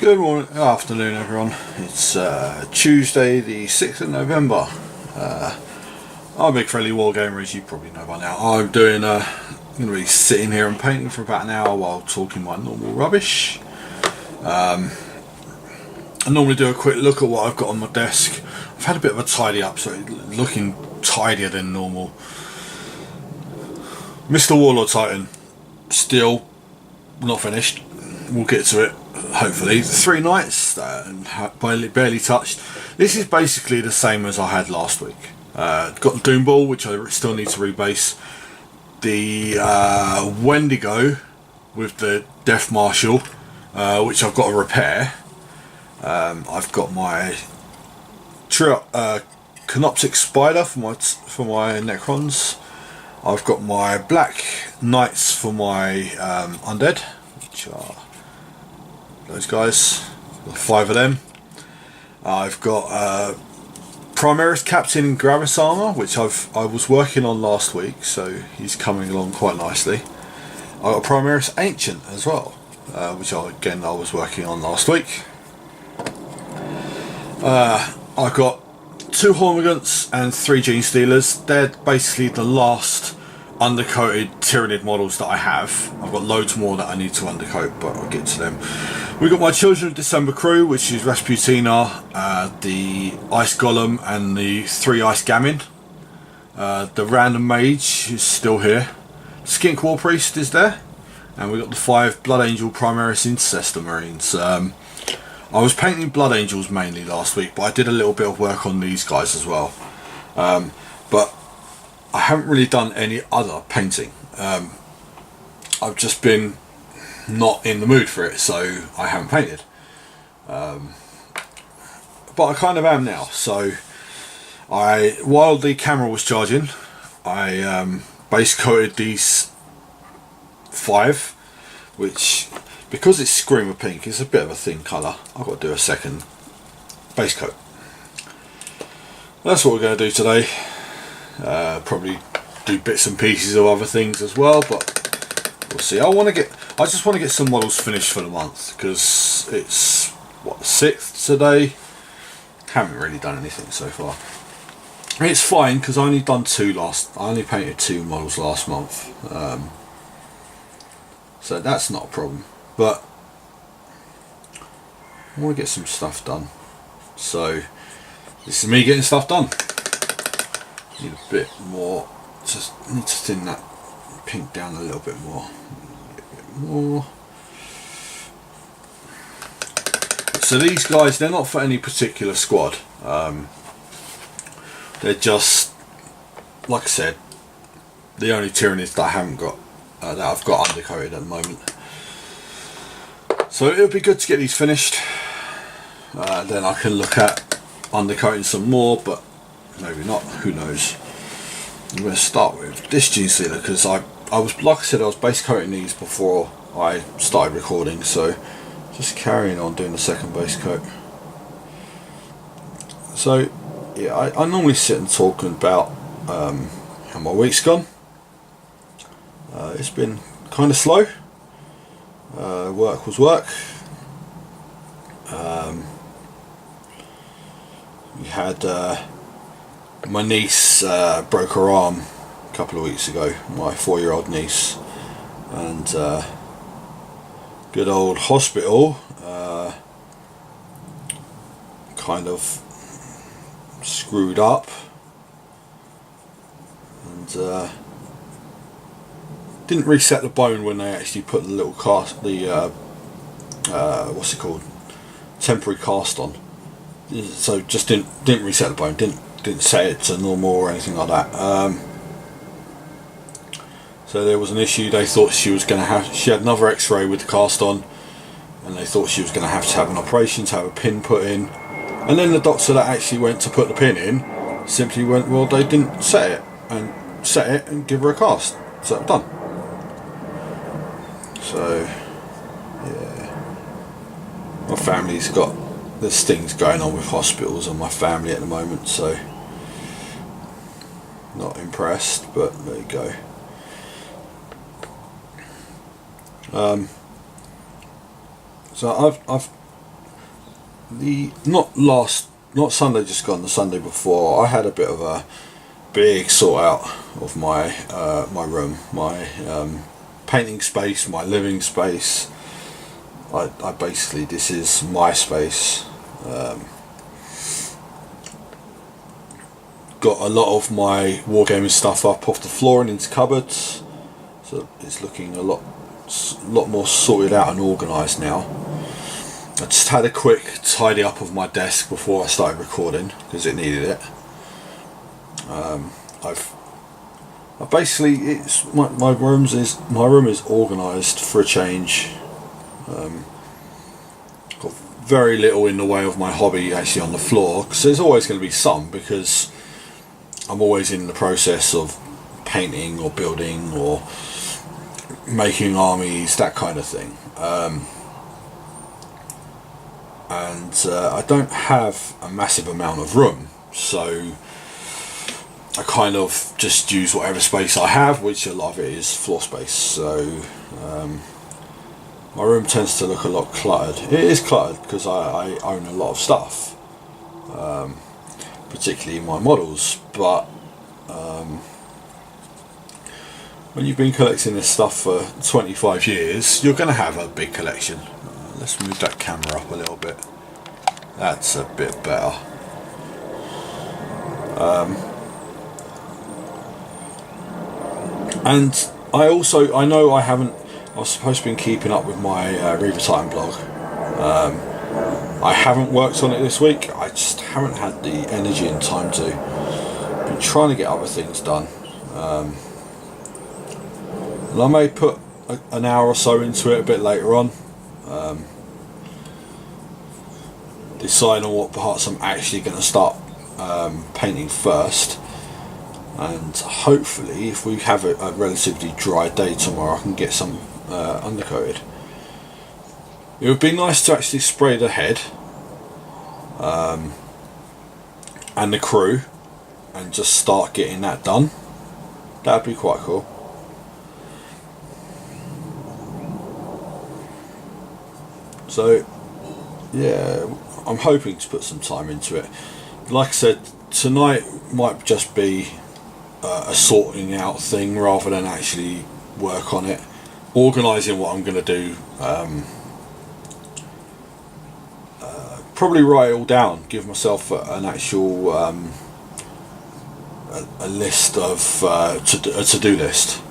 Good morning, afternoon everyone. It's Tuesday the 6th of November. I'm BigFriendlyWarGamer, as you probably know by now. I'm going to be sitting here and painting for about an hour while talking my normal rubbish. I normally do a quick look at what I've got on my desk. I've had a bit of a tidy up, so it's looking tidier than normal. Mr. Warlord Titan, still not finished. We'll get to it. Hopefully, 3 nights and barely touched. This is basically the same as I had last week. Got the Doom Ball, which I still need to rebase. The Wendigo with the Death Marshal, which I've got to repair. I've got my Canoptic Spider for my Necrons. I've got my Black Knights for my Undead, which are those guys, 5 of them. I've got Primaris Captain Gravis Armor, which I was working on last week, so he's coming along quite nicely. I've got Primaris Ancient as well, which I was working on last week. I've got 2 Hormigants and 3 Gene Stealers. They're basically the last undercoated Tyrannid models that I have. I've got loads more that I need to undercoat, but I'll get to them. We've got my Children of December crew, which is Rasputina, the Ice Golem and the 3 Ice Gamin. The Random Mage is still here. Skink War Priest is there. And we've got the 5 Blood Angel Primaris Intercessor Marines. I was painting Blood Angels mainly last week, but I did a little bit of work on these guys as well. But I haven't really done any other painting. I've just been not in the mood for it, so I haven't painted. But I kind of am now. So while the camera was charging, I base coated these 5, which, because it's Screamer Pink, is a bit of a thin colour. I've got to do a second base coat. That's what we're going to do today. Probably do bits and pieces of other things as well, but we'll see. I just want to get some models finished for the month, because it's what, the 6th today. Haven't really done anything so far. It's fine because I only painted 2 models last month, so that's not a problem. But I want to get some stuff done, so this is me getting stuff done. Need a bit more, just need to thin that pink down a little bit more. So these guys, they're not for any particular squad. They're just, like I said, the only Tyranids that I haven't got, that I've got undercoated at the moment. So it'll be good to get these finished. Then I can look at undercoating some more, but maybe not, who knows. I'm going to start with this Gene Stealer, because I was, like I said, I was base coating these before I started recording, so just carrying on doing the second base coat. So yeah, I normally sit and talk about how my week's gone. It's been kind of slow. Work was work. We had my niece broke her arm a couple of weeks ago, my 4-year-old niece, and good old hospital kind of screwed up, and didn't reset the bone when they actually put the little cast, what's it called, temporary cast on. So just didn't reset the bone, didn't set it to normal or anything like that. So there was an issue. They thought she had another x-ray with the cast on, and they thought she was going to have an operation to have a pin put in. And then the doctor that actually went to put the pin in simply went, well, they didn't set it and give her a cast. So done. So yeah, my family's got, there's things going on with hospitals and my family at the moment, so not impressed, but there you go. So I've not Sunday just gone, the Sunday before, I had a bit of a big sort out of my my room, my painting space, my living space. I basically, this is my space. Got a lot of my wargaming stuff up off the floor and into cupboards, so it's looking a lot more sorted out and organised now. I just had a quick tidy up of my desk before I started recording because it needed it. I basically, it's my room is organised for a change. Got very little in the way of my hobby actually on the floor, because there's always going to be some, because I'm always in the process of painting or building or making armies, that kind of thing. And I don't have a massive amount of room, so I kind of just use whatever space I have, which a lot of it is floor space. So my room tends to look a lot cluttered. It is cluttered because I own a lot of stuff, particularly my models, but when you've been collecting this stuff for 25 years, you're going to have a big collection. Let's move that camera up a little bit. That's a bit better. And I know I was supposed to be keeping up with my Reaver Titan blog. I haven't worked on it this week. I just haven't had the energy and time to. Been trying to get other things done. And I may put an hour or so into it a bit later on. Decide on what parts I'm actually going to start painting first. And hopefully, if we have a relatively dry day tomorrow, I can get some undercoated. It would be nice to actually spray the head and the crew and just start getting that done. That would be quite cool. So yeah, I'm hoping to put some time into it. Like I said, tonight might just be a sorting out thing rather than actually work on it, organising what I'm going to do. Probably write it all down, give myself an actual a list of a to-do list.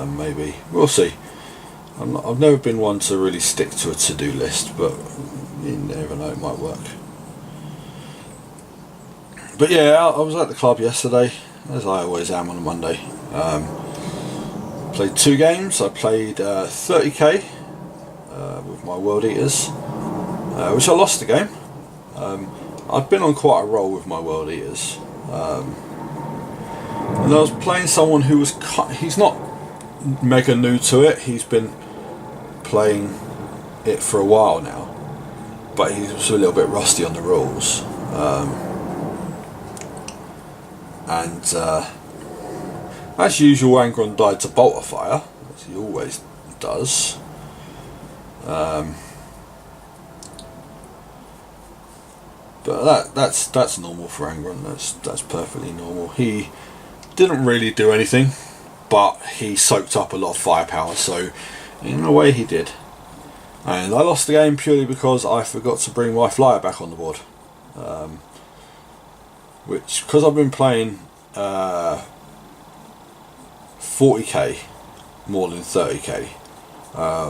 Maybe we'll see. I've never been one to really stick to a to-do list, but you never know, it might work. But yeah, I was at the club yesterday, as I always am on a Monday. Played 2 games. I played 30k with my World Eaters, which I lost the game. I've been on quite a roll with my World Eaters, and I was playing someone who he's not mega new to it. He's been playing it for a while now, but he's also a little bit rusty on the rules. And as usual, Angron died to bolt of fire, as he always does. But that's normal for Angron. That's perfectly normal. He didn't really do anything, but he soaked up a lot of firepower, so in a way he did. And I lost the game purely because I forgot to bring my flyer back on the board. Which, because I've been playing 40k more than 30k,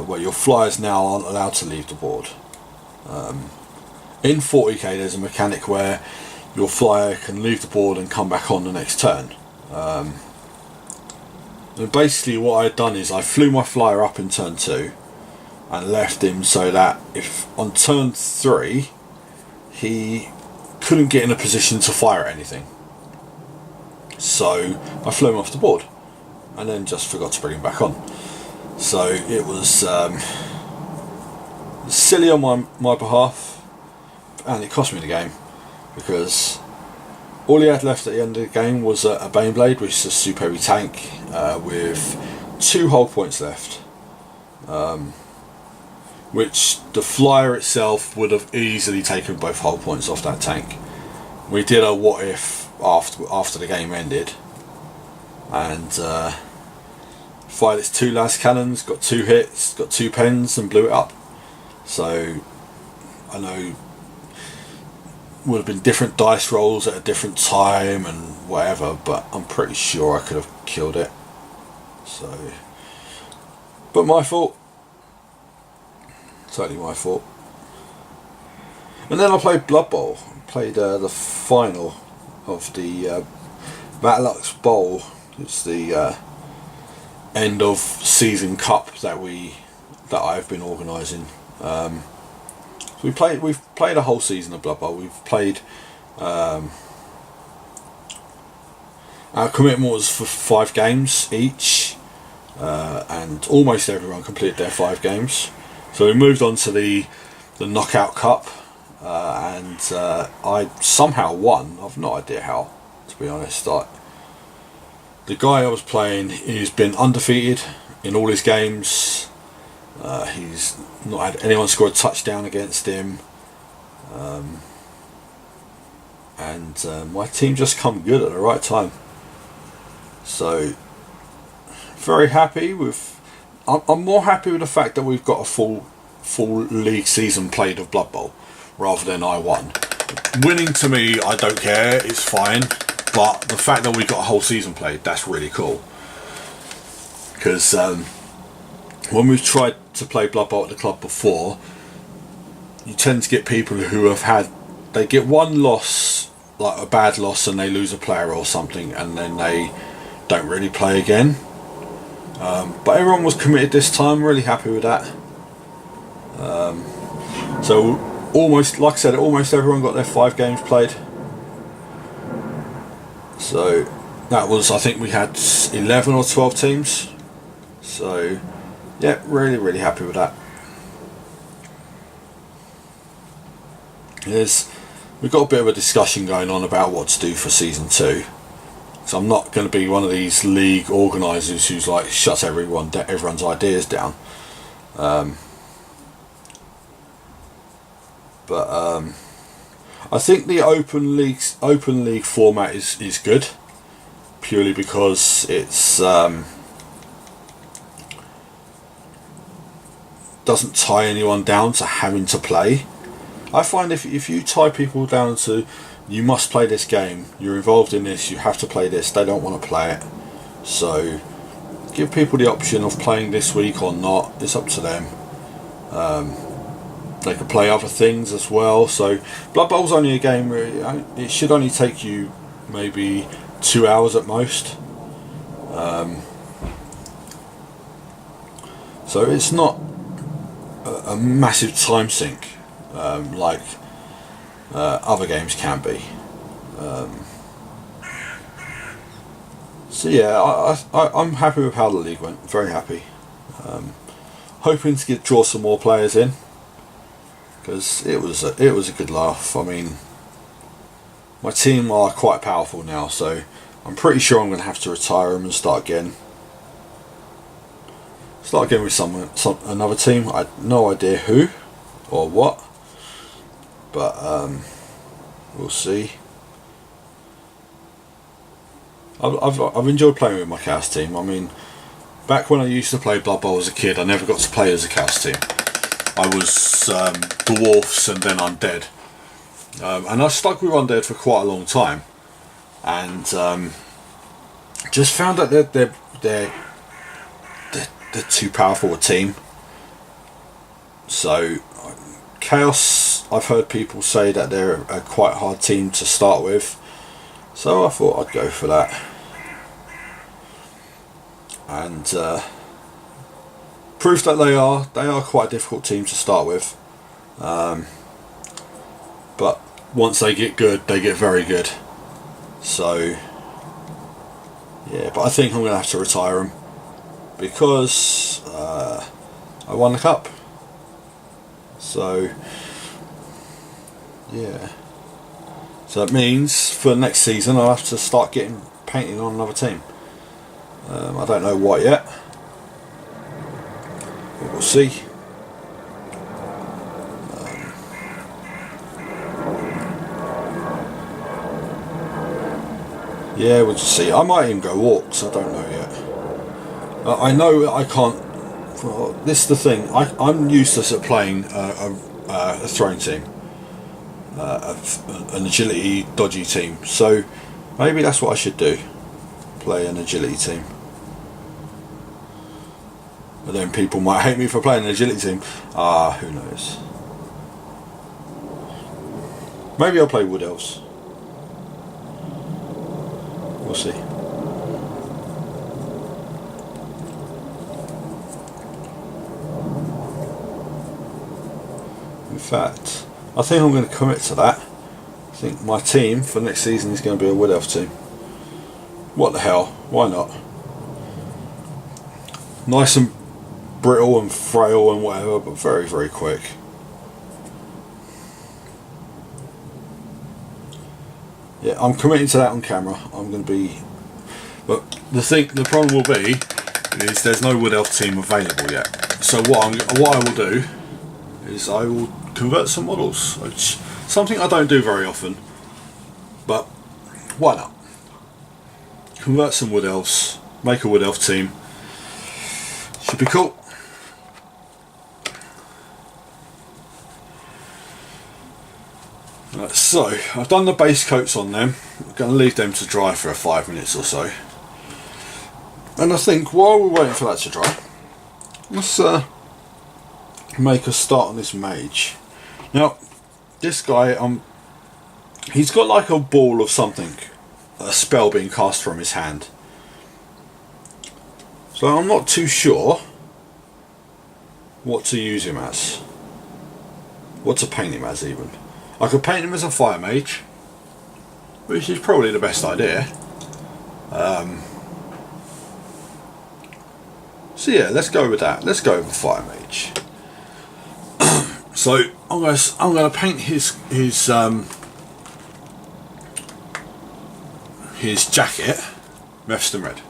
where your flyers now aren't allowed to leave the board. In 40k there's a mechanic where your flyer can leave the board and come back on the next turn. And basically what I'd done is I flew my flyer up in turn 2 and left him so that if on turn 3 he couldn't get in a position to fire at anything. So I flew him off the board and then just forgot to bring him back on. So it was silly on my behalf, and it cost me the game, because all he had left at the end of the game was a Baneblade, which is a super heavy tank with 2 hull points left. which the flyer itself would have easily taken both hull points off that tank. We did a what if after the game ended, and fired its 2 las cannons, got 2 hits, got 2 pens, and blew it up. So I know would have been different dice rolls at a different time and whatever, but I'm pretty sure I could have killed it. So, but my fault. Totally my fault. And then I played Blood Bowl. Played the final of the Battleaxe Bowl. It's the end of season cup that I've been organising. So we've played a whole season of Blood Bowl. We've played. Our commitment was for 5 games each, and almost everyone completed their 5 games. So we moved on to the Knockout Cup, and I somehow won. I've no idea how, to be honest. The guy I was playing, he's been undefeated in all his games. He's not had anyone score a touchdown against him, and my team just come good at the right time. So very happy with. I'm more happy with the fact that we've got a full league season played of Blood Bowl rather than I won. Winning to me, I don't care, it's fine, but the fact that we got a whole season played, that's really cool. Because when we've tried to play Blood Bowl at the club before, you tend to get people who they get one loss, like a bad loss, and they lose a player or something, and then they don't really play again. But everyone was committed this time, really happy with that. So almost, like I said, almost everyone got their 5 games played. So that was, I think we had 11 or 12 teams. So yeah, really happy with that. We've got a bit of a discussion going on about what to do for season 2. So I'm not going to be one of these league organisers who's like shuts everyone's ideas down. But I think the open league format is good, purely because it's doesn't tie anyone down to having to play. I find if you tie people down to you must play this game, you're involved in this, you have to play this, they don't want to play it. So give people the option of playing this week or not, it's up to them. They can play other things as well. So Blood Bowl's only a game where it should only take you maybe 2 hours at most. So it's not a massive time sink like other games can be. So yeah, I'm happy with how the league went. Very happy. Hoping to draw some more players in, because it was a good laugh. I mean, my team are quite powerful now, so I'm pretty sure I'm going to have to retire them and start again. Start again with another team. I had no idea who or what, but we'll see. I've enjoyed playing with my Chaos team. I mean, back when I used to play Blood Bowl as a kid, I never got to play as a Chaos team. I was Dwarfs and then Undead, and I stuck with Undead for quite a long time, and just found that they're too powerful a team. So Chaos, I've heard people say that they're a quite hard team to start with, so I thought I'd go for that. And proof that they are quite a difficult team to start with, but once they get good, they get very good. So yeah, but I think I'm going to have to retire them, because I won the cup. So yeah, so that means for next season I'll have to start getting painting on another team. I don't know what yet, but we'll see. Yeah, we'll just see. I might even go orcs, I don't know yet. I know I can't. Well, this is the thing. I'm useless at playing a throwing team, an agility dodgy team. So maybe that's what I should do. Play an agility team. But then people might hate me for playing an agility team. Who knows? Maybe I'll play Wood Elves. We'll see. In fact, I think I'm going to commit to that. I think my team for next season is going to be a Wood Elf team. What the hell? Why not? Nice and brittle and frail and whatever, but very, very quick. Yeah, I'm committing to that on camera. I'm going to be... But the problem will be is there's no Wood Elf team available yet. So what I will do is I will convert some models, which something I don't do very often, but why not? Convert some Wood Elves, make a Wood Elf team. Should be cool. Right, so I've done the base coats on them. I'm going to leave them to dry for 5 minutes or so. And I think while we're waiting for that to dry, let's make a start on this mage. Now, this guy, he's got like a ball of something, a spell being cast from his hand. So I'm not too sure what to use him as. What to paint him as even. I could paint him as a fire mage, which is probably the best idea. So yeah, let's go with that. Let's go with fire mage. So I'm gonna paint his jacket Mephiston red.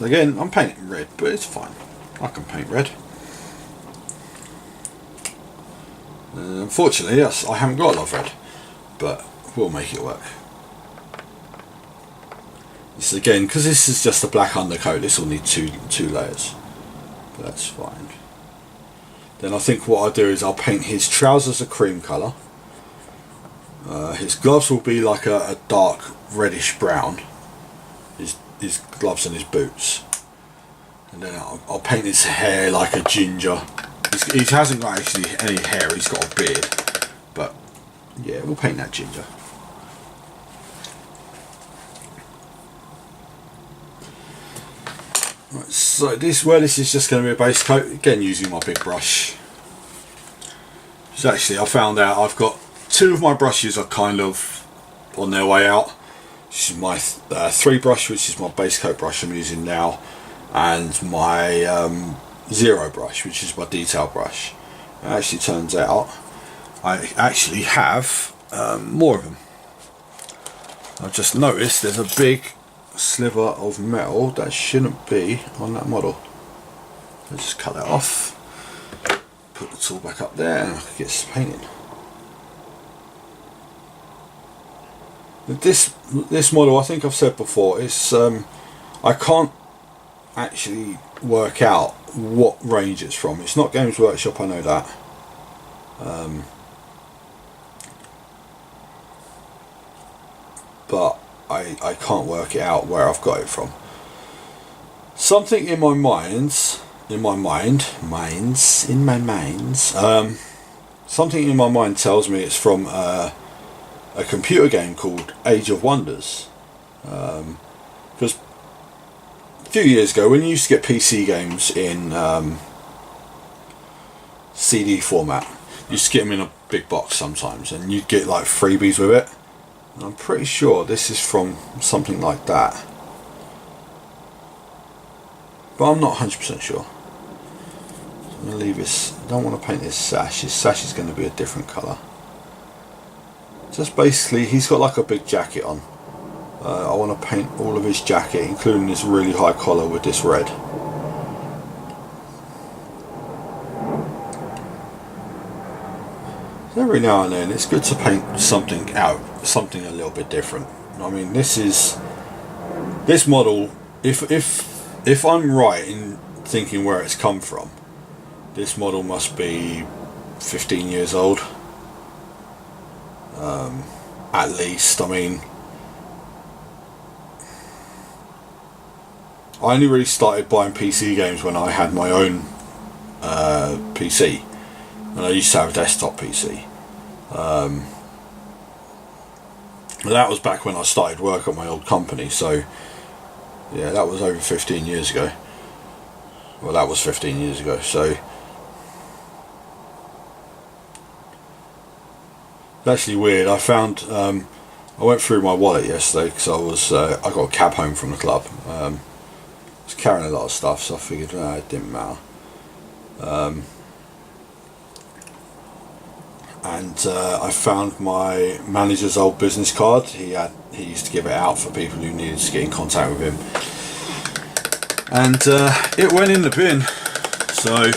Again, I'm painting red, but it's fine. I can paint red. Unfortunately, yes, I haven't got a lot of red, but we'll make it work. This again, because this is just a black undercoat, this will need two layers, but that's fine. Then I think what I'll do is I'll paint his trousers a cream colour. His gloves will be like a dark reddish brown. His gloves and his boots. And then I'll paint his hair like a ginger. He hasn't got actually any hair, he's got a beard. But yeah, we'll paint that ginger. Right, so this is just going to be a base coat, again using my big brush. So actually I found out I've got two of my brushes are kind of on their way out. This is my 3 brush, which is my base coat brush I'm using now, and my 0 brush, which is my detail brush. It actually turns out I actually have more of them. I've just noticed there's a big sliver of metal that shouldn't be on that model. I'll just cut that off, put the tool back up there, and I can get painting. This model, I think I've said before, is I can't actually work out what range it's from. It's not Games Workshop, I know that. But I can't work it out where I've got it from. Something in my minds, something in my mind tells me it's from a computer game called Age of Wonders. Because a few years ago, when you used to get PC games in CD format, you used to get them in a big box sometimes, and you'd get like freebies with it. And I'm pretty sure this is from something like that, but I'm not 100% sure. So I'm going to leave this. I don't want to paint this sash. His sash is going to be a different colour. Just basically, he's got like a big jacket on. I want to paint all of his jacket, including this really high collar, with this red. So every now and then it's good to paint something out, something a little bit different. I mean, this model, if I'm right in thinking where it's come from, this model must be 15 years old, at least. I mean, I only really started buying PC games when I had my own PC, and I used to have a desktop PC. That was back when I started work at my old company, so yeah, that was over 15 years ago. Well, that was 15 years ago, so it's actually weird. I found, I went through my wallet yesterday because I got a cab home from the club. I was carrying a lot of stuff, so I figured it didn't matter. And I found my manager's old business card. He used to give it out for people who needed to get in contact with him, and it went in the bin. So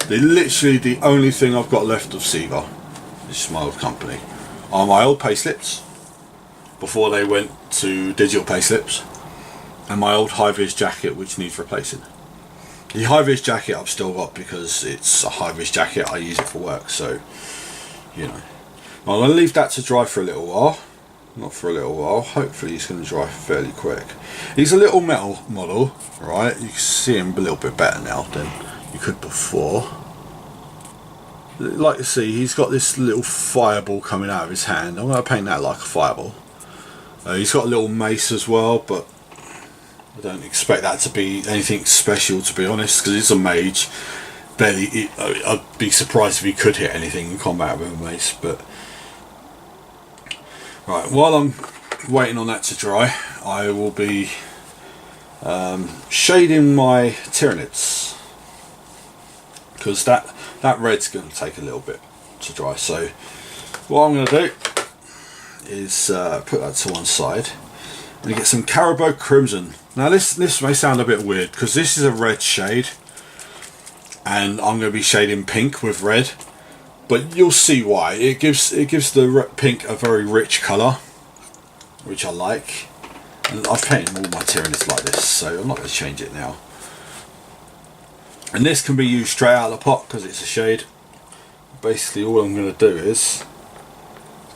literally the only thing I've got left of Sigmar, this is my old company, are my old payslips before they went to digital payslips, and my old high-vis jacket which needs replacing. The high-vis jacket I've still got because it's a high-vis jacket, I use it for work, so, you know. I'm going to leave that to dry for a little while. Not for a little while, hopefully it's going to dry fairly quick. He's a little metal model, right? You can see him a little bit better now than you could before. Like you see, he's got this little fireball coming out of his hand. I'm going to paint that like a fireball. He's got a little mace as well, but I don't expect that to be anything special, to be honest, because it's a mage. I'd be surprised if he could hit anything in combat with a mace. But right, while I'm waiting on that to dry, I will be shading my Tyranids, because that red's going to take a little bit to dry. So what I'm going to do is put that to one side and get some Caribou Crimson. Now this may sound a bit weird because this is a red shade and I'm going to be shading pink with red, but you'll see why. It gives the pink a very rich colour, which I like, and I've painted all my Tyranids like this, so I'm not going to change it now. And this can be used straight out of the pot because it's a shade. Basically all I'm going to do is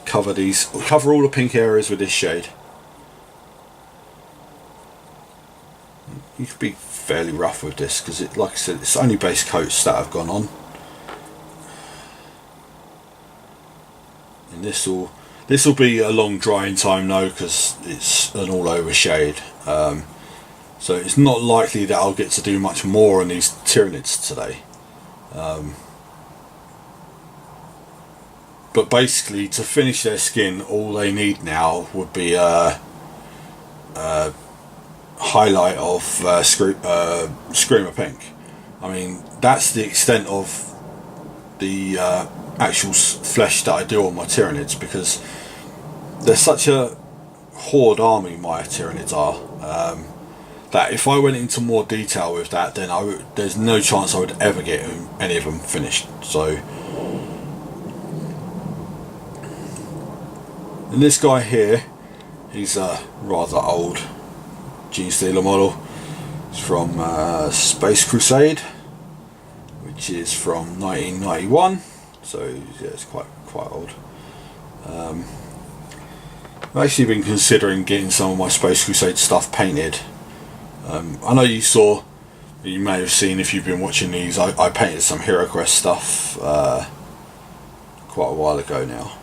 cover all the pink areas with this shade. You could be fairly rough with this because, like I said, it's only base coats that have gone on, and this will be a long drying time though because it's an all over shade. So it's not likely that I'll get to do much more on these Tyranids today. But basically, to finish their skin, all they need now would be a highlight of Screamer Pink. I mean, that's the extent of the actual flesh that I do on my Tyranids, because they're such a horde army, my Tyranids are, that if I went into more detail with that, then there's no chance I would ever get any of them finished. So, and this guy here, he's a rather old Genestealer model. It's from Space Crusade, which is from 1991, so yeah, it's quite old. I've actually been considering getting some of my Space Crusade stuff painted. I know you may have seen if you've been watching these, I painted some HeroQuest stuff quite a while ago now.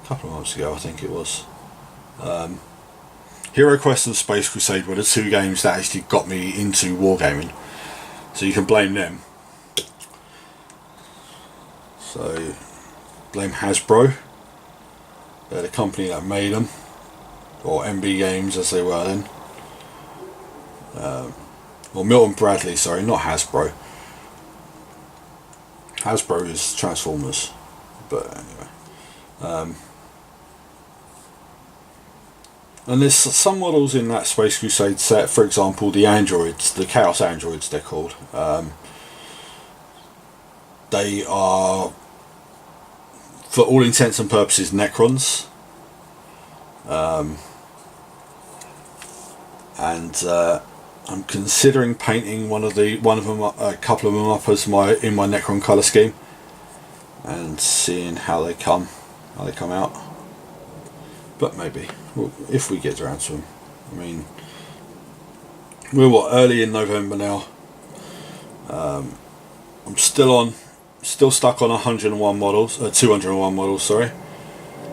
A couple of months ago I think it was. HeroQuest and Space Crusade were the two games that actually got me into wargaming, so you can blame them. So blame Hasbro, they're the company that made them, or MB Games as they were then. Or Milton Bradley, sorry, not Hasbro. Hasbro is Transformers, but anyway. And there's some models in that Space Crusade set, for example the androids, the Chaos androids they're called. They are, for all intents and purposes, Necrons. And I'm considering painting one of them, a couple of them up as in my Necron colour scheme, and seeing how they come out. But maybe, well, if we get around to them. I mean, we're early in November now. I'm still stuck on 101 models, 201 models. Sorry.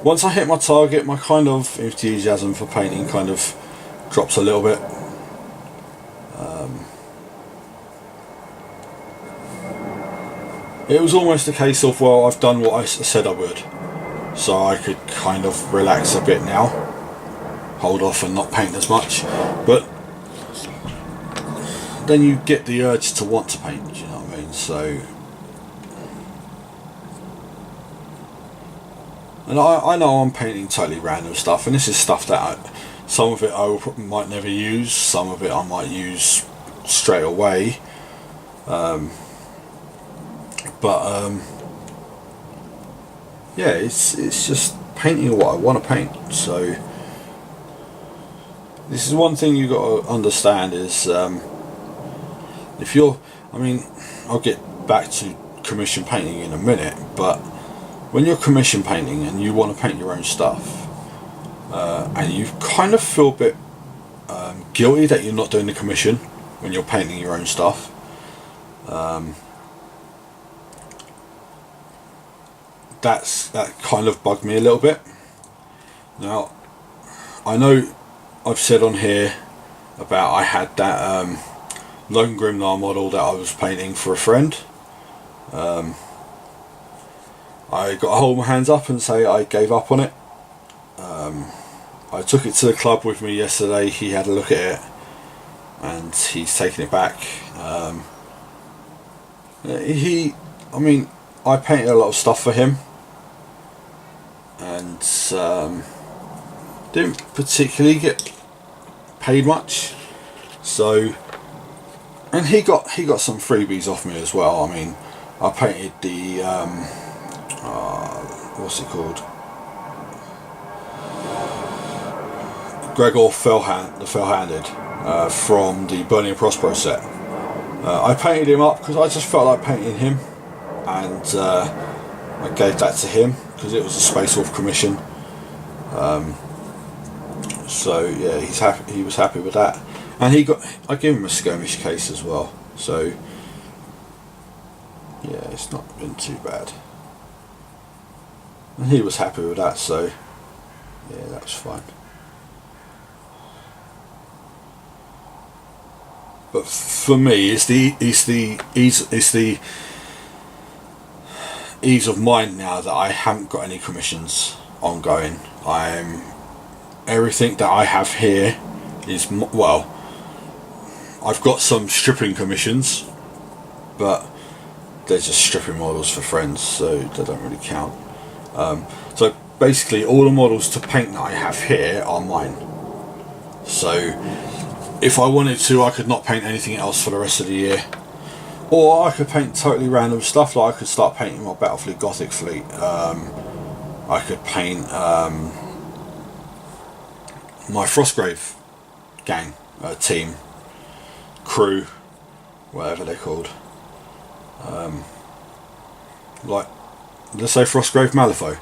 Once I hit my target, my kind of enthusiasm for painting kind of drops a little bit. It was almost a case of, well, I've done what I said I would, so I could kind of relax a bit now, hold off and not paint as much. But then you get the urge to want to paint, do you know what I mean? So, and I know I'm painting totally random stuff, and this is stuff that some of it I might never use, some of it I might use straight away. Yeah, it's just painting what I want to paint. So this is one thing you got to understand is if you're, I mean, I'll get back to commission painting in a minute, but when you're commission painting and you want to paint your own stuff, and you kind of feel a bit guilty that you're not doing the commission when you're painting your own stuff, that kind of bugged me a little bit. Now, I know I've said on here about I had that Logan Grimnar model that I was painting for a friend. I got to hold my hands up and say I gave up on it. I took it to the club with me yesterday. He had a look at it and he's taken it back. I mean, I painted a lot of stuff for him and didn't particularly get paid much. So, and he got some freebies off me as well. I mean, I painted the what's it called? Gregor the Fell-Handed from the Burning and Prospero set. I painted him up because I just felt like painting him, and I gave that to him because it was a Space Wolf commission. So yeah, he's happy. He was happy with that, and I gave him a skirmish case as well. So yeah, it's not been too bad, and he was happy with that. So yeah, that was fine. But for me, it's the ease of mind now that I haven't got any commissions ongoing. Everything that I have here is, well, I've got some stripping commissions, but they're just stripping models for friends, so they don't really count. So basically all the models to paint that I have here are mine. So if I wanted to, I could not paint anything else for the rest of the year. Or I could paint totally random stuff, like I could start painting my Battlefleet Gothic fleet. I could paint my Frostgrave gang, team, crew, whatever they're called. Like, let's say Frostgrave Malifaux.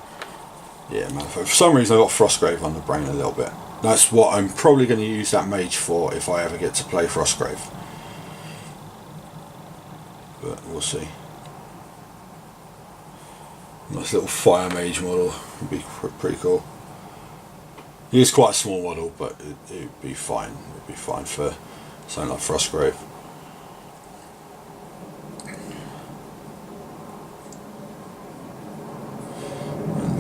Yeah, Malifaux. For some reason I got Frostgrave on the brain a little bit. That's what I'm probably going to use that mage for if I ever get to play Frostgrave. But we'll see. Nice little fire mage model would be pretty cool. He is quite a small model, but it'd be fine. It'd be fine for something like Frostgrave.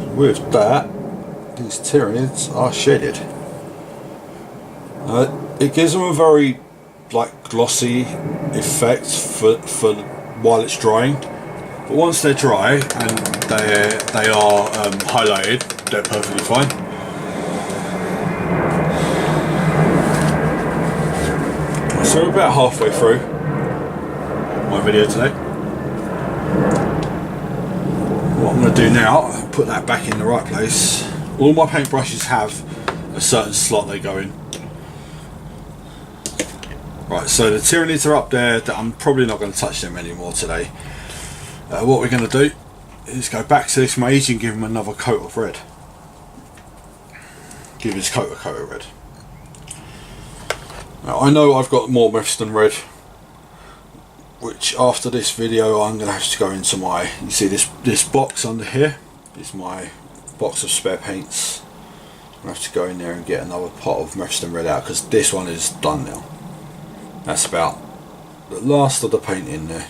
And with that, these Tyranids are shaded. It gives them a very glossy effect for while it's drying, but once they're dry and they are highlighted, they're perfectly fine. So we're about halfway through my video today. What I'm going to do now, put that back in the right place. All my paintbrushes have a certain slot they go in. Right, so the Tyranids are up there. That I'm probably not going to touch them anymore today. What we're going to do is go back to this mage and give him another coat of red. Give his coat a coat of red. Now I know I've got more myths than red, which after this video I'm going to have to go into my, you see this box under here is my box of spare paints. I'm going to have to go in there and get another pot of myths than red out, because this one is done now. That's about the last of the paint in there.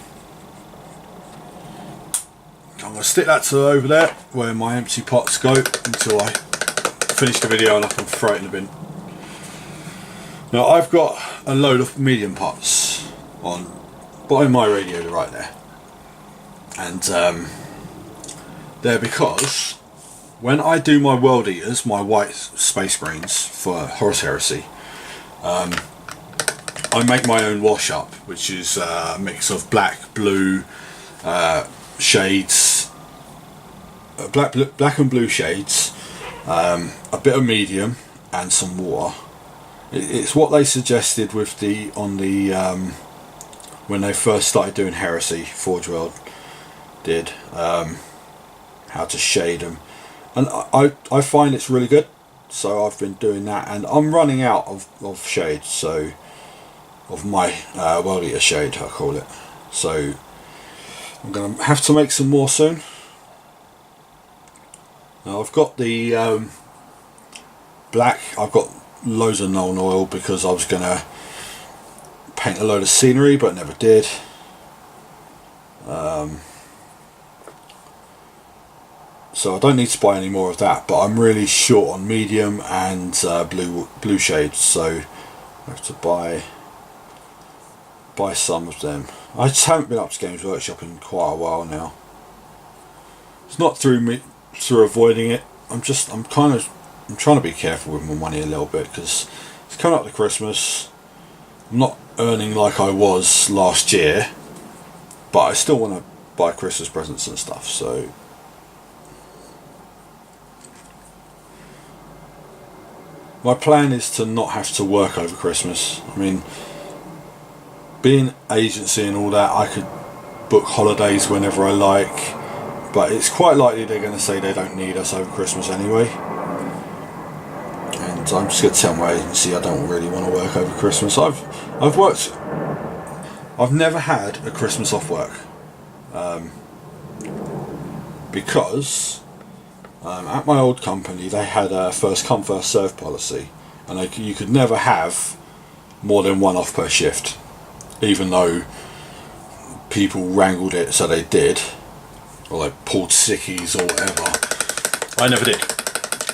I'm going to stick that to over there where my empty pots go until I finish the video and I can throw it in the bin. Now I've got a load of medium pots on by my radiator right there, and they're because when I do my world eaters, my white space marines for Horus Heresy, I make my own wash up, which is a mix of black, blue shades, black and blue shades, a bit of medium and some water. It's what they suggested with when they first started doing Heresy. Forge World did how to shade them, and I find it's really good. So I've been doing that, and I'm running out of shades, so of my World Eater shade I call it. So I'm going to have to make some more soon. Now I've got the black. I've got loads of Nuln Oil because I was going to paint a load of scenery but never did. So I don't need to buy any more of that, but I'm really short on medium and blue shades, so I have to buy some of them. I just haven't been up to Games Workshop in quite a while now. It's not through avoiding it. I'm trying to be careful with my money a little bit, because it's coming up to Christmas. I'm not earning like I was last year, but I still want to buy Christmas presents and stuff, so my plan is to not have to work over Christmas. I mean, being agency and all that, I could book holidays whenever I like, but it's quite likely they're going to say they don't need us over Christmas anyway. And I'm just going to tell my agency I don't really want to work over Christmas. I've never had a Christmas off work, because at my old company they had a first come first serve policy, and you could never have more than one off per shift, even though people wrangled it so they did, or they pulled sickies or whatever. I never did.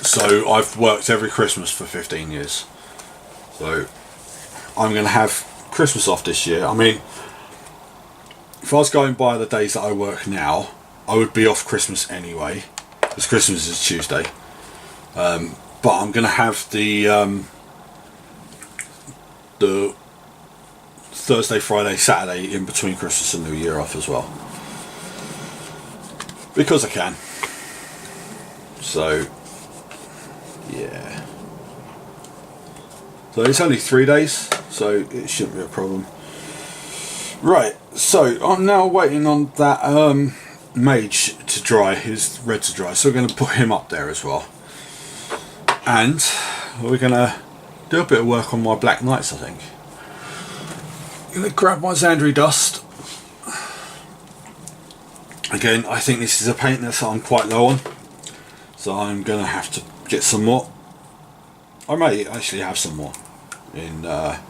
So I've worked every Christmas for 15 years. So I'm going to have Christmas off this year. I mean, if I was going by the days that I work now, I would be off Christmas anyway, because Christmas is Tuesday. But I'm going to have the Thursday, Friday, Saturday in between Christmas and New Year off as well, because I can. So yeah, so it's only 3 days, so it shouldn't be a problem. Right, so I'm now waiting on that mage to dry, his red to dry, so we're going to put him up there as well, and we're going to do a bit of work on my Black Knights. I think I'm going to grab my Xandri Dust again. I think this is a paint that I'm quite low on, so I'm going to have to get some more. I may actually have some more in that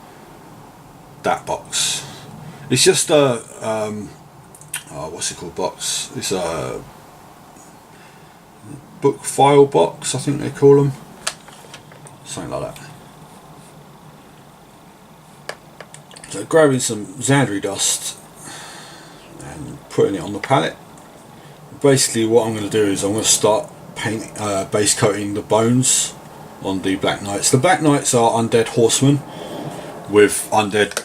box. It's just a what's it called box? It's a book file box, I think they call them, something like that. So grabbing some Xandri Dust and putting it on the palette. Basically what I'm going to do is I'm going to start base coating the bones on the Black Knights. The Black Knights are undead horsemen with undead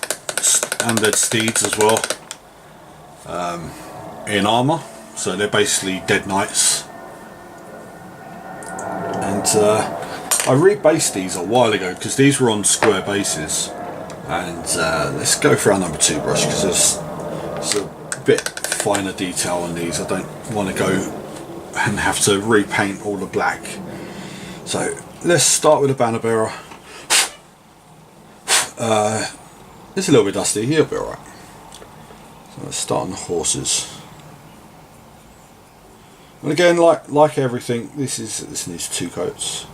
steeds as well, in armour, so they're basically dead knights. And I rebased these a while ago because these were on square bases. And let's go for our number 2 brush because there's a bit finer detail on these. I don't want to go and have to repaint all the black. So let's start with the banner bearer. It's a little bit dusty, he'll be alright. So let's start on the horses. And again, like everything, this needs 2 coats.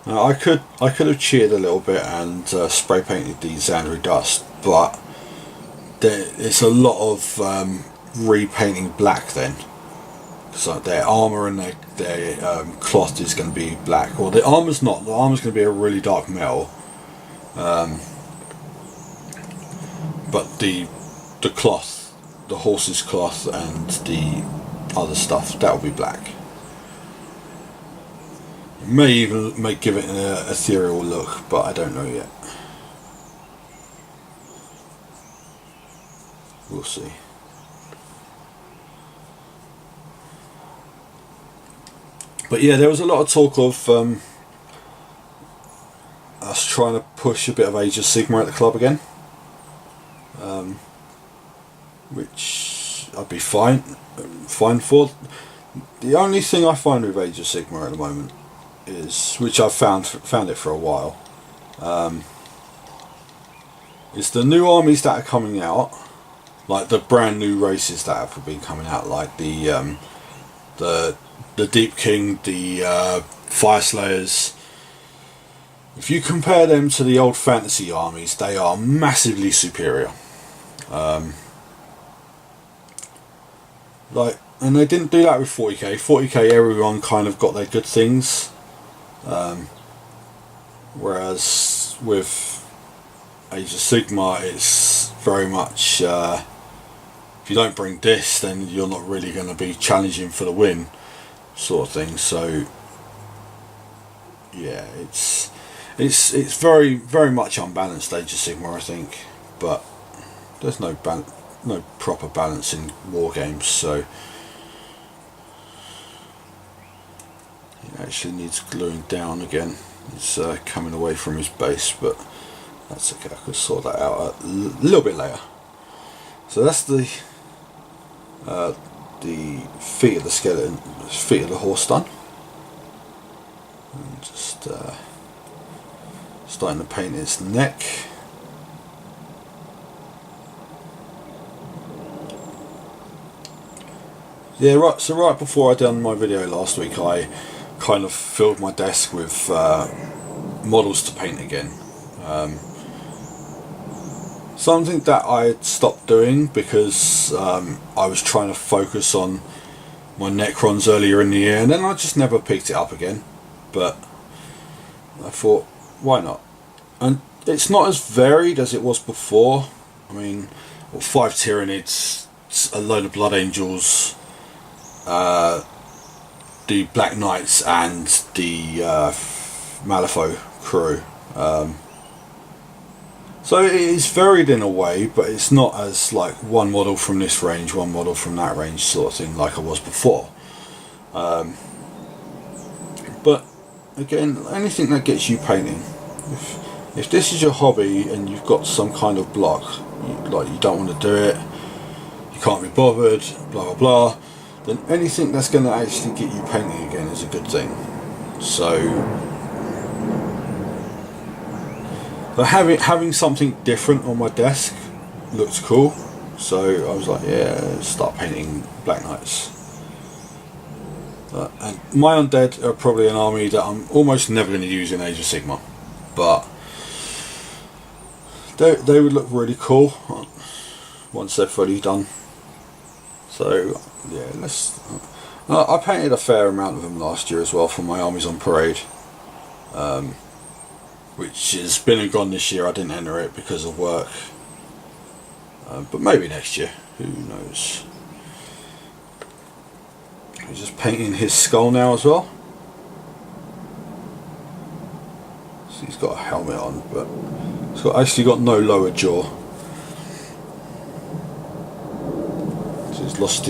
Now I could have cheered a little bit and spray painted the Xandri dust, but it's a lot of repainting black then. So their armour and their cloth is going to be black. Well, the armour's not. The armour's going to be a really dark metal. But the cloth, the horse's cloth and the other stuff, that will be black. May even give it an ethereal look, but I don't know yet. We'll see. But yeah, there was a lot of talk of us trying to push a bit of Age of Sigmar at the club again, which I'd be fine for. The only thing I find with Age of Sigmar at the moment is, which I've found it for a while, is the new armies that are coming out, like the brand new races that have been coming out, like the Deep King, the Fire Slayers. If you compare them to the old fantasy armies, they are massively superior. And they didn't do that with 40k. 40k, everyone kind of got their good things, whereas with Age of Sigmar, it's very much if you don't bring this, then you're not really going to be challenging for the win, sort of thing. So yeah, it's very, very much unbalanced, Age of Sigmar, I think, but there's no proper balance in war games, so he actually needs gluing down again. He's coming away from his base, but that's okay. I can sort that out a little bit later. So that's the feet of the skeleton, feet of the horse done. And just starting to paint its neck. Yeah, right. So right before I done my video last week, I kind of filled my desk with models to paint again. Something that I had stopped doing because I was trying to focus on my Necrons earlier in the year, and then I just never picked it up again. But I thought, why not? And it's not as varied as it was before. I mean, 5 Tyranids, a load of Blood Angels, the Black Knights and the Malifaux crew. So it is varied in a way, but it's not as like one model from this range, one model from that range sort of thing like I was before. But again, anything that gets you painting. If this is your hobby and you've got some kind of block, you don't want to do it, you can't be bothered, blah blah blah, then anything that's going to actually get you painting again is a good thing. So having something different on my desk looked cool, so I was like, yeah, start painting Black Knights. And my undead are probably an army that I'm almost never going to use in Age of Sigmar, but they would look really cool once they're fully done. So yeah, I painted a fair amount of them last year as well for my armies on parade, which has been and gone this year. I didn't enter it because of work, but maybe next year, who knows. He's just painting his skull now as well. So he's got a helmet on, but actually got no lower jaw. So he's lost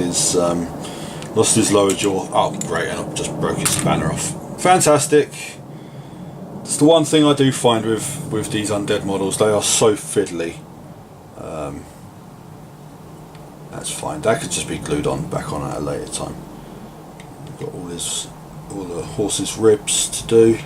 his lower jaw. Oh great, and I've just broke his banner off. fantastic. It's the one thing I do find with these undead models, they are so fiddly. That's fine, that could just be glued on back on at a later time. We've got all the horse's ribs to do.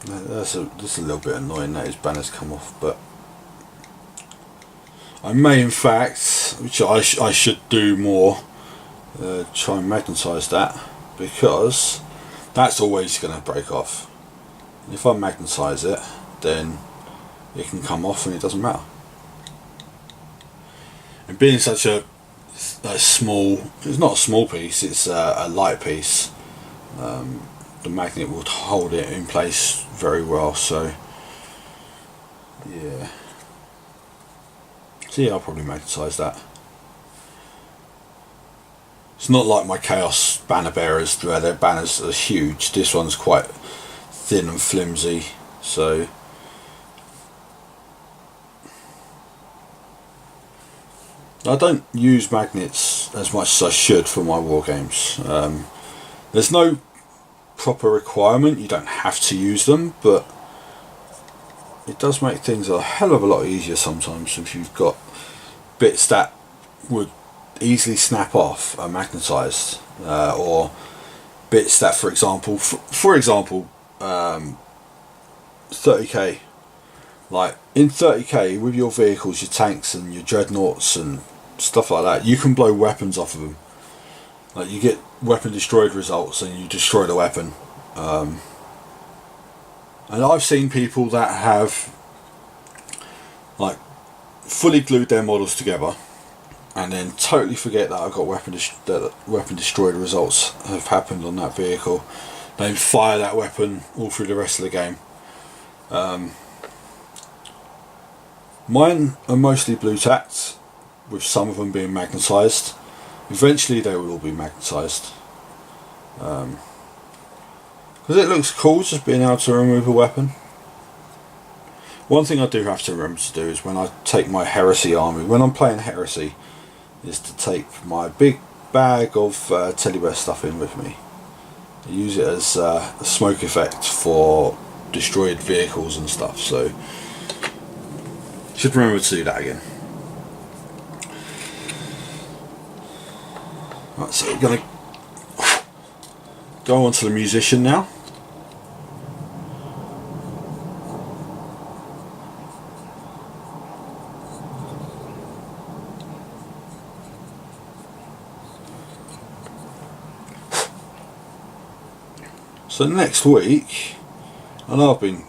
That's a little bit annoying that his banner's come off, but I may in fact, which I should do more, try and magnetise that, because that's always going to break off. And if I magnetise it, then it can come off and it doesn't matter. And being such a small, it's not a small piece, it's a light piece, the magnet will hold it in place very well, so yeah. So yeah, I'll probably magnetise that. It's not like my Chaos banner bearers where their banners are huge. This one's quite thin and flimsy, so I don't use magnets as much as I should for my war games. There's no proper requirement, you don't have to use them, but it does make things a hell of a lot easier sometimes if you've got bits that would easily snap off are magnetised, or bits that, for example, 30k, like in 30k with your vehicles, your tanks and your dreadnoughts and stuff like that, you can blow weapons off of them. Like you get weapon destroyed results and you destroy the weapon, and I've seen people that have like fully glued their models together and then totally forget that I've got weapon destroyed results have happened on that vehicle. Then fire that weapon all through the rest of the game. Mine are mostly blue tacked, with some of them being magnetised. Eventually they will all be magnetised, because it looks cool just being able to remove a weapon. One thing I do have to remember to do is when I take my Heresy army, when I'm playing Heresy, is to take my big bag of teddy bear stuff in with me. I use it as a smoke effect for destroyed vehicles and stuff, so should remember to do that again. Right, so we're going to go on to the musician now. So next week, and I've been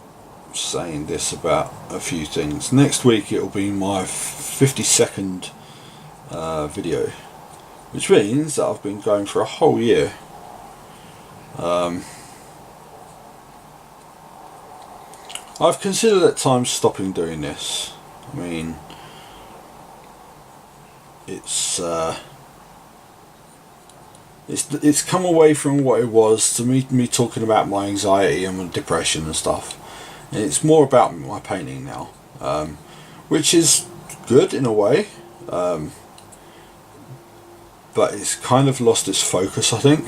saying this about a few things, next week it'll be my 52nd video, which means that I've been going for a whole year. I've considered at times stopping doing this. I mean, it's come away from what it was to me talking about my anxiety and my depression and stuff, and it's more about my painting now, which is good in a way, but it's kind of lost its focus, I think.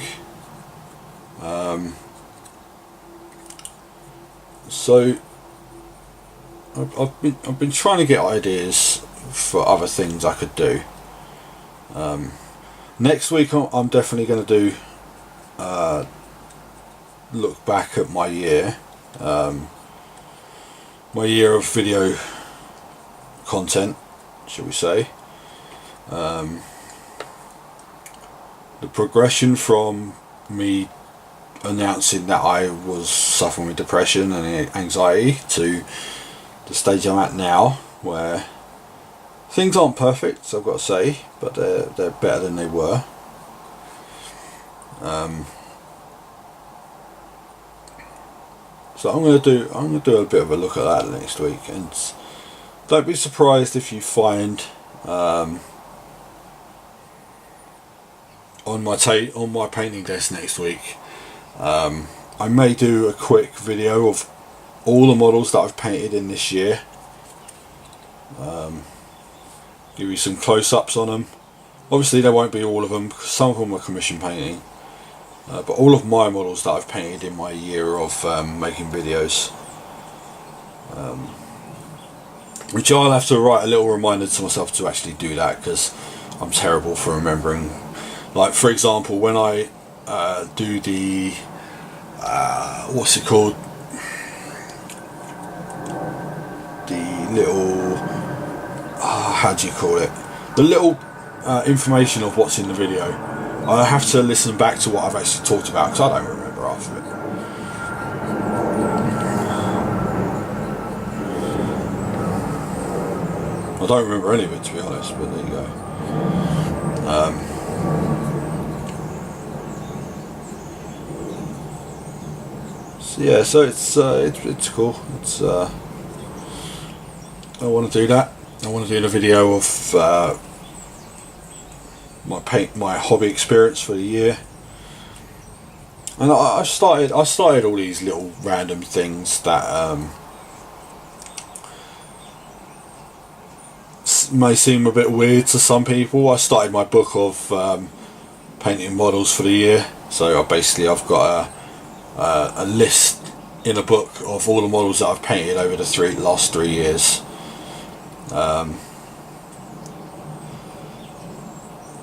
So I've been trying to get ideas for other things I could do. Next week I'm definitely going to do look back at my year of video content, shall we say. The progression from me announcing that I was suffering with depression and anxiety to the stage I'm at now, where things aren't perfect, I've got to say, but they're better than they were. So I'm going to do a bit of a look at that next week, and don't be surprised if you find on my painting desk next week, I may do a quick video of all the models that I've painted in this year. Give you some close-ups on them. Obviously there won't be all of them because some of them are commission painting, but all of my models that I've painted in my year of making videos, which I'll have to write a little reminder to myself to actually do that, because I'm terrible for remembering. Like for example, when I do the what's it called, the little how do you call it, the little information of what's in the video, I have to listen back to what I've actually talked about because I don't remember half of it. I don't remember any of it, to be honest, but there you go. So yeah, so it's cool. It's I want to do that. I want to do a video of my hobby experience for the year, and I started all these little random things that may seem a bit weird to some people. I started my book of painting models for the year, so I've got a list in a book of all the models that I've painted over the last 3 years.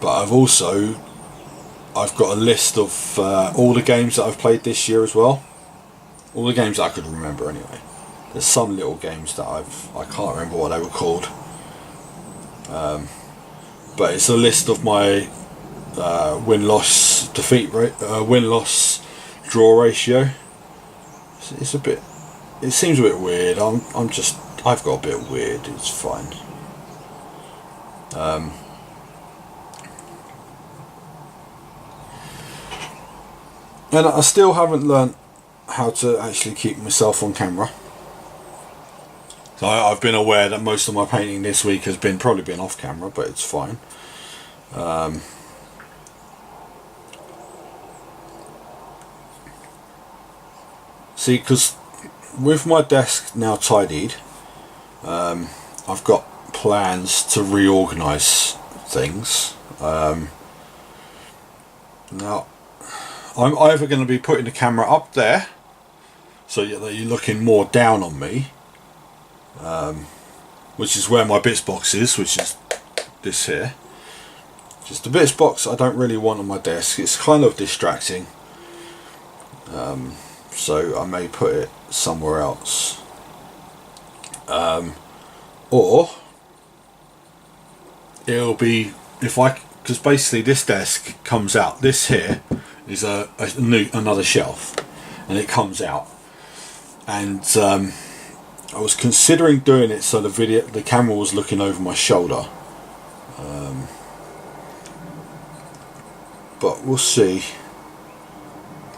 But I've got a list of all the games that I've played this year as well. All the games that I could remember anyway. There's some little games that I can't remember what they were called. But it's a list of my win-loss draw ratio. It seems a bit weird. I've got a bit weird. It's fine. And I still haven't learnt how to actually keep myself on camera. So I've been aware that most of my painting this week has probably been off camera, but it's fine. See, because with my desk now tidied, I've got plans to reorganise things. Now, I'm either going to be putting the camera up there, so that you're looking more down on me, which is where my bits box is, which is this here. Just the bits box I don't really want on my desk. It's kind of distracting. So I may put it somewhere else. Or it'll be, because basically this desk comes out, this here is another shelf, and it comes out, and I was considering doing it so the camera was looking over my shoulder, but we'll see.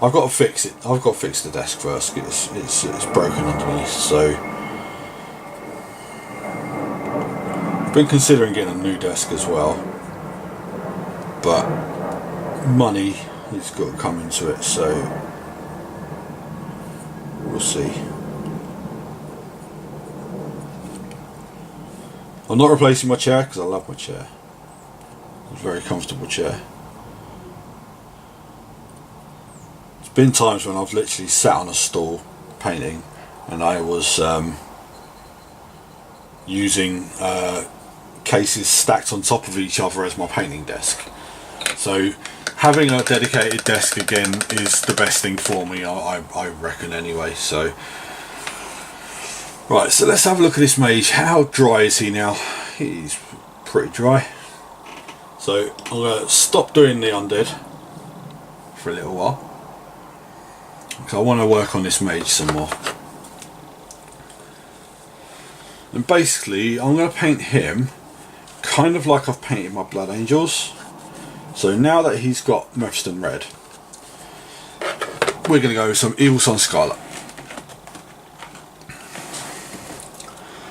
I've got to fix it. I've got to fix the desk first. It's broken underneath, so I've been considering getting a new desk as well, but money has got to come into it, so we'll see. I'm not replacing my chair because I love my chair. It's a very comfortable chair. There's been times when I've literally sat on a stool painting and I was using cases stacked on top of each other as my painting desk. So having a dedicated desk again is the best thing for me, I reckon anyway. So right, so let's have a look at this mage. How dry is he now? He's pretty dry. So I'm going to stop doing the undead for a little while, because I want to work on this mage some more. And basically I'm going to paint him kind of like I've painted my blood angels. So now that he's got Mephiston red, we're going to go with some Evil Sun Scarlet.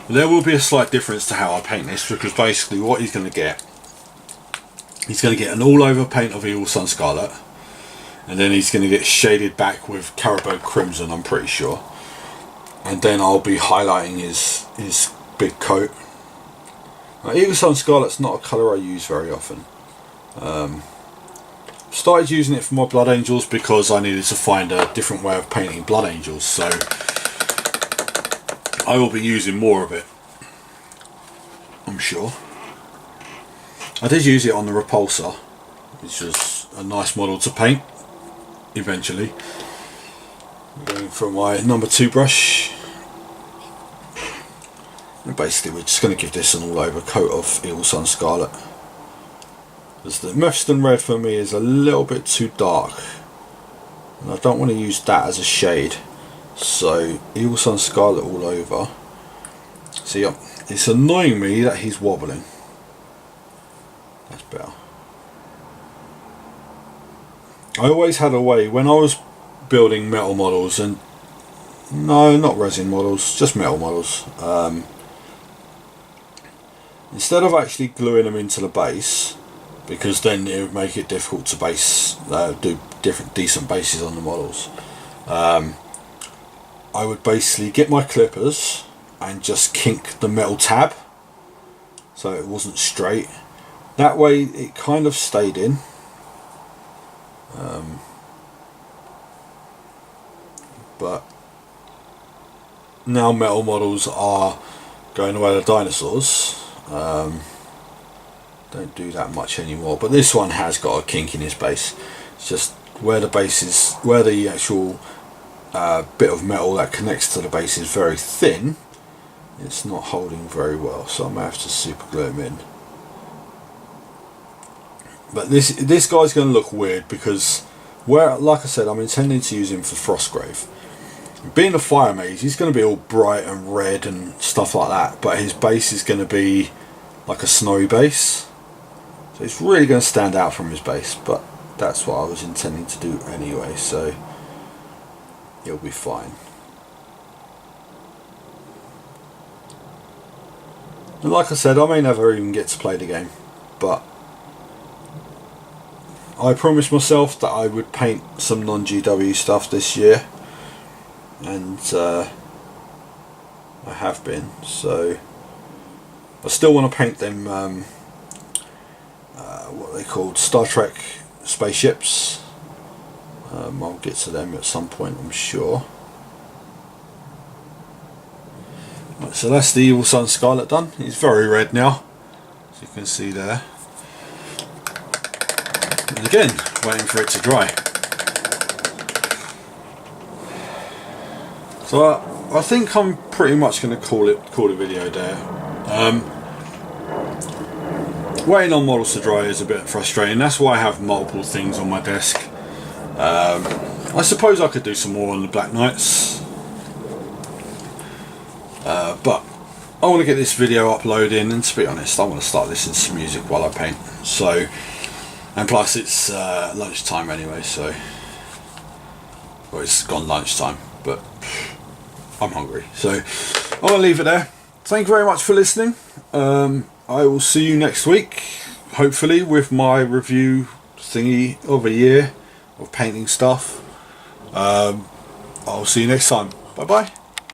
There will be a slight difference to how I paint this, because basically what he's going to get an all over paint of Evil Sun Scarlet, and then he's going to get shaded back with Caribou Crimson, I'm pretty sure. and then I'll be highlighting his big coat. Eagle Sun Scarlet's not a colour I use very often. Started using it for my Blood Angels because I needed to find a different way of painting Blood Angels, so I will be using more of it, I'm sure. I did use it on the Repulsor, which was a nice model to paint eventually. Going for my number 2 brush, and basically we're just going to give this an all over coat of Eagle Sun Scarlet, because the Mephiston Red for me is a little bit too dark and I don't want to use that as a shade, so Eagle Sun Scarlet all over. See, it's annoying me that he's wobbling. That's better. I always had a way when I was building metal models, and no, not resin models, just metal models, instead of actually gluing them into the base, because then it would make it difficult to do decent bases on the models, I would basically get my clippers and just kink the metal tab so it wasn't straight. That way it kind of stayed in. But now metal models are going away the dinosaurs. Don't do that much anymore, but this one has got a kink in his base. It's just where the base is, where the actual bit of metal that connects to the base is very thin, it's not holding very well, so I might have to super glue him in. But this guy's going to look weird because, like I said, I'm intending to use him for Frostgrave. Being a fire mage, he's going to be all bright and red and stuff like that, but his base is going to be like a snowy base, so it's really going to stand out from his base. But that's what I was intending to do anyway, so he'll be fine. And like I said, I may never even get to play the game, but I promised myself that I would paint some non-GW stuff this year, and I have been. So I still want to paint them, what are they called, Star Trek spaceships. I'll get to them at some point, I'm sure. Right, so that's the Eagle Sun Scarlet done. It's very red now, as you can see there. And again, waiting for it to dry. So I think I'm pretty much going to call the video there. Waiting on models to dry is a bit frustrating. That's why I have multiple things on my desk. I suppose I could do some more on the Black Knights, but I want to get this video uploading, and to be honest, I want to start listening to some music while I paint. So, and plus it's lunchtime anyway, so, well, it's gone lunchtime, but I'm hungry, so I'm going to leave it there. Thank you very much for listening. I will see you next week, hopefully, with my review thingy of a year of painting stuff. I'll see you next time. Bye bye.